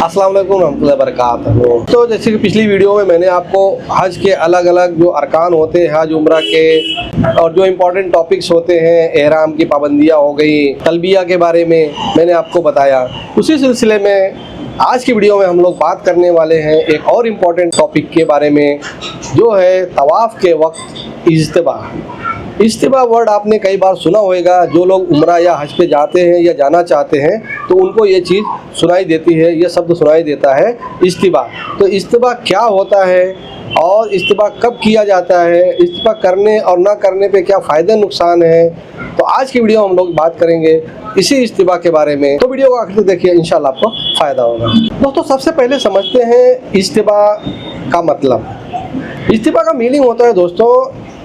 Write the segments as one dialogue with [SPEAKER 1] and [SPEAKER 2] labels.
[SPEAKER 1] अस्सलाम वालेकुम रहमतुल्लाहि व बरकातहू। तो जैसे कि पिछली वीडियो में मैंने आपको हज के अलग अलग जो अरकान होते हैं हज उम्रा के और जो इम्पोर्टेंट टॉपिक्स होते हैं, एहराम की पाबंदियाँ हो गई, तलबिया के बारे में मैंने आपको बताया। उसी सिलसिले में आज की वीडियो में हम लोग बात करने वाले हैं एक और इम्पोर्टेंट टॉपिक के बारे में, जो है तवाफ़ के वक्त इज्तिबा। इज्तिबा वर्ड आपने कई बार सुना होगा। जो लोग उम्रा या हज पे जाते हैं या जाना चाहते हैं तो उनको ये चीज़ सुनाई देती है, ये शब्द सुनाई देता है इज्तिबा। तो इज्तिबा क्या होता है और इज्तिबा कब किया जाता है, इज्तिबा करने और ना करने पे क्या फ़ायदे नुकसान है, तो आज की वीडियो हम लोग बात करेंगे इसी इज्तिबा के बारे में। तो वीडियो को आखिर तक देखिए, इंशाल्लाह आपको फ़ायदा होगा। दोस्तों सबसे पहले समझते हैं इज्तिबा का मतलब। इज्तिबा का मीनिंग होता है दोस्तों,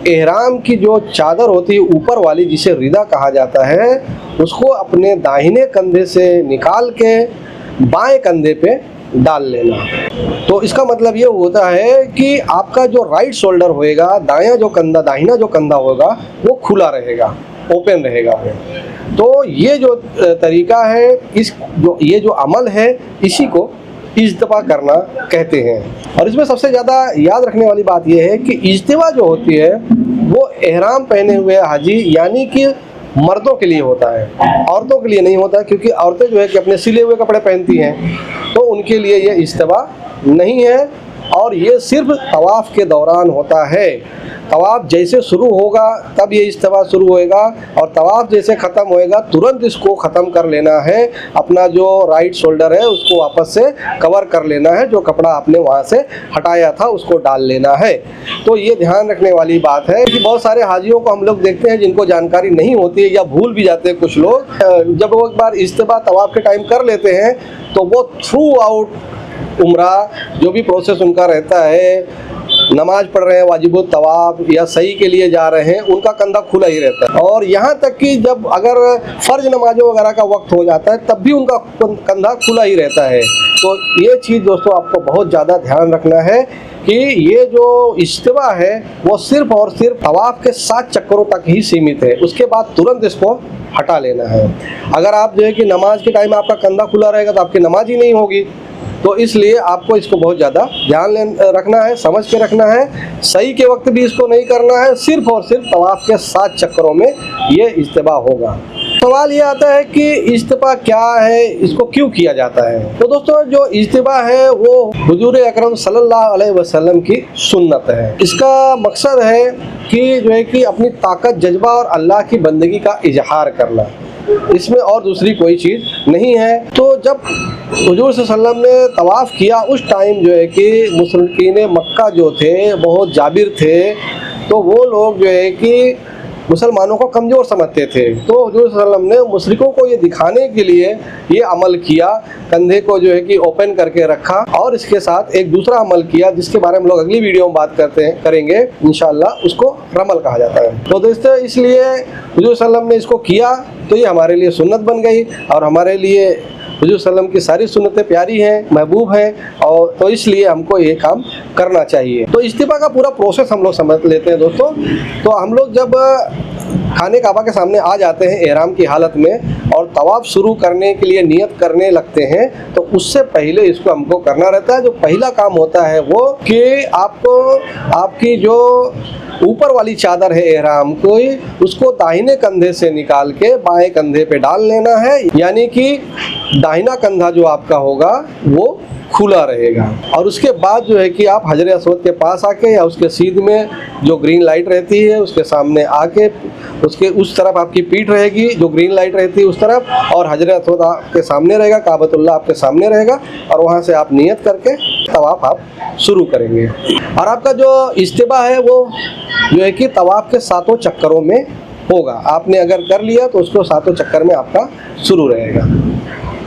[SPEAKER 1] एहराम की जो चादर होती है ऊपर वाली, जिसे रिदा कहा जाता है, उसको अपने दाहिने कंधे से निकाल के बाएं कंधे पे डाल लेना। तो इसका मतलब ये होता है कि आपका जो राइट शोल्डर होएगा, दाहिना जो कंधा होगा वो खुला रहेगा, ओपन रहेगा वो। तो ये जो तरीका है, ये जो अमल है, इसी को इज्तिबा करना कहते हैं। और इसमें सबसे ज़्यादा याद रखने वाली बात यह है कि इज्तिबा जो होती है वो एहराम पहने हुए हाजी यानी कि मर्दों के लिए होता है, औरतों के लिए नहीं होता, क्योंकि औरतें जो है कि अपने सिले हुए कपड़े पहनती हैं, तो उनके लिए ये इज्तिबा नहीं है। और ये सिर्फ तवाफ़ के दौरान होता है। तवाफ़ जैसे शुरू होगा तब ये इज्तिबा शुरू होएगा, और तवाफ़ जैसे ख़त्म होएगा तुरंत इसको ख़त्म कर लेना है। अपना जो राइट शोल्डर है उसको वापस से कवर कर लेना है, जो कपड़ा आपने वहाँ से हटाया था उसको डाल लेना है। तो ये ध्यान रखने वाली बात है कि बहुत सारे हाजियों को हम लोग देखते हैं जिनको जानकारी नहीं होती है या भूल भी जाते हैं कुछ लोग। जब वो एक बार इज्तिबा तवाफ़ के टाइम कर लेते हैं तो वो थ्रू आउट उम्रा जो भी प्रोसेस उनका रहता है, नमाज पढ़ रहे हैं वाजिबुत तवाफ या सही के लिए जा रहे हैं, उनका कंधा खुला ही रहता है। और यहाँ तक कि जब अगर फ़र्ज नमाजों वगैरह का वक्त हो जाता है तब भी उनका कंधा खुला ही रहता है। तो ये चीज़ दोस्तों आपको बहुत ज़्यादा ध्यान रखना है कि ये जो इज्तिबा है वो सिर्फ और सिर्फ तवाफ़ के 7 चक्करों तक ही सीमित है। उसके बाद तुरंत इसको हटा लेना है। अगर आप जो है कि नमाज के टाइम आपका कंधा खुला रहेगा तो आपकी नमाज ही नहीं होगी। तो इसलिए आपको इसको बहुत ज़्यादा ध्यान रखना है, समझ के रखना है। सही के वक्त भी इसको नहीं करना है, सिर्फ और सिर्फ तवाफ़ के 7 चक्करों में ये इज्तिबा होगा। सवाल ये आता है कि इज्तिबा क्या है, इसको क्यों किया जाता है। तो दोस्तों जो इज्तिबा है वो हुजूर अकरम सल्लल्लाहु अलैहि वसल्लम की सुन्नत है। इसका मकसद है कि जो है कि अपनी ताकत, जज्बा और अल्लाह की बंदगी का इजहार करना, इसमें और दूसरी कोई चीज़ नहीं है। तो जब हुजूर सल्लल्लाहु अलैहि वसल्लम ने तवाफ़ किया उस टाइम जो है कि मुशरिकीन मक्का जो थे बहुत जाबिर थे, तो वो लोग जो है कि मुसलमानों को कमज़ोर समझते थे। तो हुजूर सल्लल्लाहु अलैहि वसल्लम ने मुशरिकों को ये दिखाने के लिए ये अमल किया, कंधे को जो है कि ओपन करके रखा। और इसके साथ एक दूसरा अमल किया जिसके बारे में हम लोग अगली वीडियो में बात करेंगे इंशाअल्लाह, उसको रमल कहा जाता है। तो दोस्तों इसलिए हुजूर सल्लल्लाहु अलैहि वसल्लम ने इसको किया तो ये हमारे लिए सुन्नत बन गई, और हमारे लिए हुजूर सल्लम की सारी सुन्नतें प्यारी हैं, महबूब हैं, और तो इसलिए हमको ये काम करना चाहिए। तो इज्तिबा का पूरा प्रोसेस हम लोग समझ लेते हैं दोस्तों। तो हम लोग जब खाने काबा के सामने आ जाते हैं एहराम की हालत में और तवाफ़ शुरू करने के लिए नियत करने लगते हैं, तो उससे पहले इसको हमको करना रहता है। जो पहला काम होता है वो कि आपको आपकी जो ऊपर वाली चादर है एहराम को, उसको दाहिने कंधे से निकाल के बाएं कंधे पे डाल लेना है, यानी कि दाहिना कंधा जो आपका होगा वो खुला रहेगा। और उसके बाद जो है कि आप हजर अस्वद के पास आके या उसके सीध में जो ग्रीन लाइट रहती है उसके सामने आके, उसके उस तरफ आपकी पीठ रहेगी, जो ग्रीन लाइट रहती है उस तरफ, और हजर अस्वद आपके सामने रहेगा, काबतुल्लाह आपके सामने रहेगा, और वहाँ से आप नियत करके तवाफ़ आप शुरू करेंगे। और आपका जो इज्तिबा है वो जो है कि तवाफ़ के 7 चक्करों में होगा। आपने अगर कर लिया तो उसको 7 चक्कर में आपका शुरू रहेगा।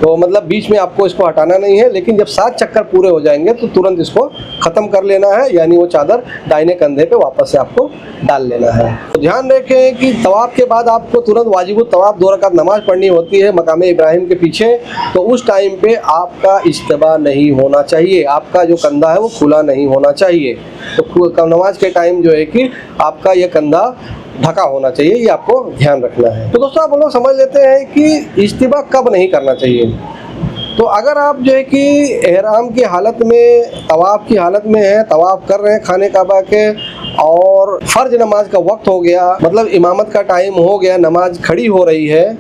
[SPEAKER 1] तो मतलब बीच में आपको इसको हटाना नहीं है, लेकिन जब 7 चक्कर पूरे हो जाएंगे तो तुरंत इसको ख़त्म कर लेना है, यानी वो चादर दाहिने कंधे पे वापस से आपको डाल लेना है। तो ध्यान रखें कि तवाफ़ के बाद आपको तुरंत वाजिबुत तवाफ़ 2 रकात नमाज पढ़नी होती है मकाम इब्राहिम के पीछे। तो उस टाइम पे आपका इज्तिबा नहीं होना चाहिए, आपका जो कंधा है वो खुला नहीं होना चाहिए। तो नमाज के टाइम जो है कि आपका ये कंधा ढका होना चाहिए, ये आपको ध्यान रखना है। तो दोस्तों आप लोग समझ लेते हैं कि इज्तिबा कब नहीं करना चाहिए। तो अगर आप जो है कि एहराम की हालत में, तवाफ़ की हालत में हैं, तवाफ़ कर रहे हैं खाने काबा के, और फ़र्ज नमाज का वक्त हो गया, मतलब इमामत का टाइम हो गया, नमाज खड़ी हो रही है,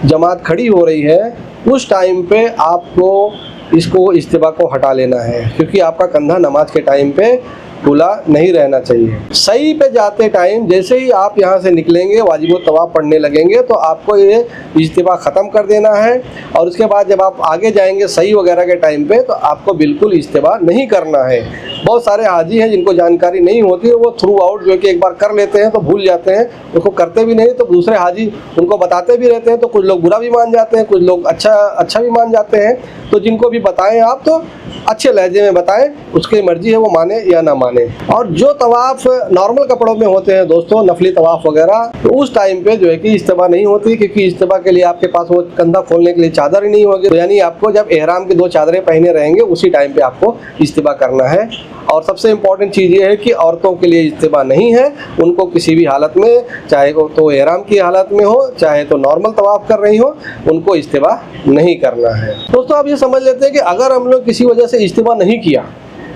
[SPEAKER 1] जमात खड़ी हो रही है, उस टाइम पे आपको इसको इस्तिबा को हटा लेना है, क्योंकि आपका कंधा नमाज के टाइम पे खुला नहीं रहना चाहिए। सही पे जाते टाइम जैसे ही आप यहाँ से निकलेंगे, वाजिब तवाफ़ पढ़ने लगेंगे, तो आपको ये इज्तिबा ख़त्म कर देना है। और उसके बाद जब आप आगे जाएंगे सही वगैरह के टाइम पे, तो आपको बिल्कुल इज्तिबा नहीं करना है। बहुत सारे हाजी हैं जिनको जानकारी नहीं होती है, वो थ्रू आउट जो है कि एक बार कर लेते हैं तो भूल जाते हैं, उसको करते भी नहीं, तो दूसरे हाजी उनको बताते भी रहते हैं, तो कुछ लोग बुरा भी मान जाते हैं, कुछ लोग अच्छा भी मान जाते हैं। तो जिनको भी बताएं आप तो अच्छे लहजे में बताएं, उसकी मर्जी है वो माने या ना माने। और जो तवाफ़ नॉर्मल कपड़ों में होते हैं दोस्तों, नफली तवाफ़ वगैरह, तो उस टाइम पे जो है कि इज्तिबा नहीं होती, क्योंकि इज्तिबा के लिए आपके पास वो कंधा खोलने के लिए चादर ही नहीं होगी। तो यानी आपको जब एहराम की 2 चादरें पहने रहेंगे उसी टाइम पे आपको इज्तिबा करना है। और सबसे इम्पॉर्टेंट चीज़ ये है कि औरतों के लिए इज्तिबा नहीं है, उनको किसी भी हालत में, चाहे तो एहराम की हालत में हो, चाहे तो नॉर्मल तवाफ़ कर रही हो, उनको इज्तिबा नहीं करना है। दोस्तों आप ये समझ लेते हैं कि अगर हम लोग किसी वजह से इज्तिबा नहीं किया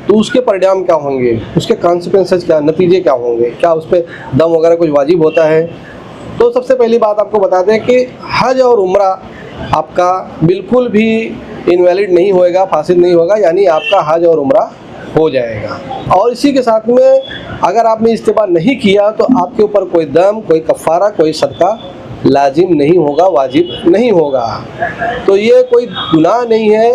[SPEAKER 1] तो उसके परिणाम क्या होंगे, उसके कॉन्सिक्वेंसेस क्या, नतीजे क्या होंगे, क्या उस पर दम वगैरह कुछ वाजिब होता है। तो सबसे पहली बात आपको बता दें कि हज और उम्रा आपका बिल्कुल भी इनवैलिड नहीं होएगा, फासिद नहीं होगा, यानी आपका हज और उम्रा हो जाएगा। और इसी के साथ में अगर आपने इस्तिबा नहीं किया तो आपके ऊपर कोई दम, कोई कफ़ारा, कोई सदका लाजिम नहीं होगा, वाजिब नहीं होगा। तो ये कोई गुनाह नहीं है,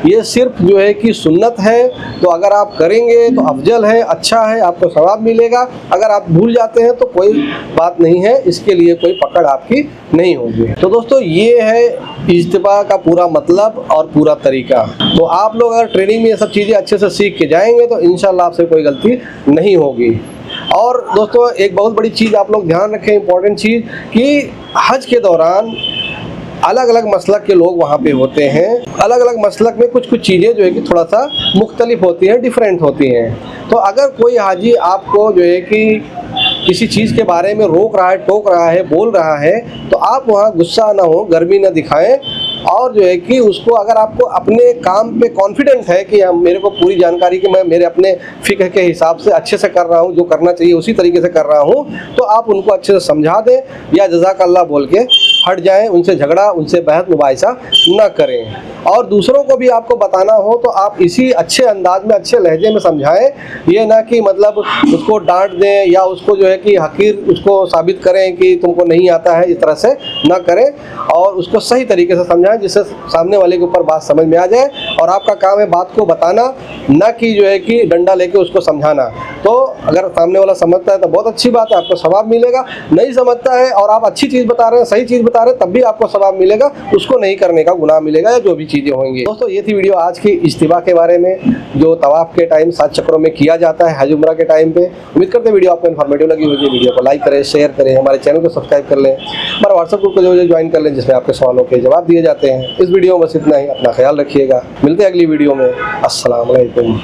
[SPEAKER 1] ये सिर्फ जो है कि सुन्नत है। तो अगर आप करेंगे तो अफजल है, अच्छा है, आपको सवाब मिलेगा। अगर आप भूल जाते हैं तो कोई बात नहीं है, इसके लिए कोई पकड़ आपकी नहीं होगी। तो दोस्तों ये है इज्तिबा का पूरा मतलब और पूरा तरीका। तो आप लोग अगर ट्रेनिंग में ये सब चीज़ें अच्छे से सीख के जाएंगे तो इंशाल्लाह आपसे कोई गलती नहीं होगी। और दोस्तों एक बहुत बड़ी चीज़ आप लोग ध्यान रखें, इम्पॉर्टेंट चीज़, कि हज के दौरान अलग अलग मसलक के लोग वहाँ पे होते हैं। अलग अलग मसलक में कुछ चीज़ें जो है कि थोड़ा सा मुख्तलिफ होती हैं, डिफरेंट होती हैं। तो अगर कोई हाजी आपको जो है कि किसी चीज़ के बारे में रोक रहा है, टोक रहा है, बोल रहा है, तो आप वहाँ गुस्सा ना हो, गर्मी ना दिखाएं, और जो है कि उसको, अगर आपको अपने काम पे कॉन्फिडेंस है कि मेरे को पूरी जानकारी कि मैं मेरे अपने फ़िक्र के हिसाब से अच्छे से कर रहा हूँ, जो करना चाहिए उसी तरीके से कर रहा हूँ, तो आप उनको अच्छे से समझा दें या जज़ाकल्लाह बोल के हट जाएं, उनसे झगड़ा, उनसे बहस मुबाहिसा ना करें। और दूसरों को भी आपको बताना हो तो आप इसी अच्छे अंदाज में, अच्छे लहजे में समझाएं, ये ना कि मतलब उसको डांट दें या उसको जो है कि हकीर उसको साबित करें कि तुमको नहीं आता है, इस तरह से ना करें। और उसको सही तरीके से समझाएं जिससे सामने वाले के ऊपर बात समझ में आ जाए। और आपका काम है बात को बताना, ना कि जो है कि डंडा लेके उसको समझाना। तो अगर सामने वाला समझता है तो बहुत अच्छी बात है, आपको सवाब मिलेगा। नहीं समझता है और आप अच्छी चीज़ बता रहे हैं, सही चीज़ बता रहे हैं, तब भी आपको सवाब मिलेगा, उसको नहीं करने का गुनाह मिलेगा, या जो भी चीज़ें होंगी। दोस्तों ये थी वीडियो आज की इज्तिबा के बारे में, जो तवाफ़ के टाइम 7 चक्रों में किया जाता है हज उम्रा के टाइम पे। उम्मीद करते हैं वीडियो आपको इन्फॉर्मेटिव लगी होगी। वीडियो को लाइक करें, शेयर करें, हमारे चैनल को सब्सक्राइब कर लें, हमारा व्हाट्सएप ग्रुप को जो ज्वाइन कर लें, जिसमें आपके सवालों के जवाब दिए जाते हैं। इस वीडियो में बस इतना ही, अपना ख्याल रखिएगा, मिलते हैं अगली वीडियो में। अस्सलाम वालेकुम।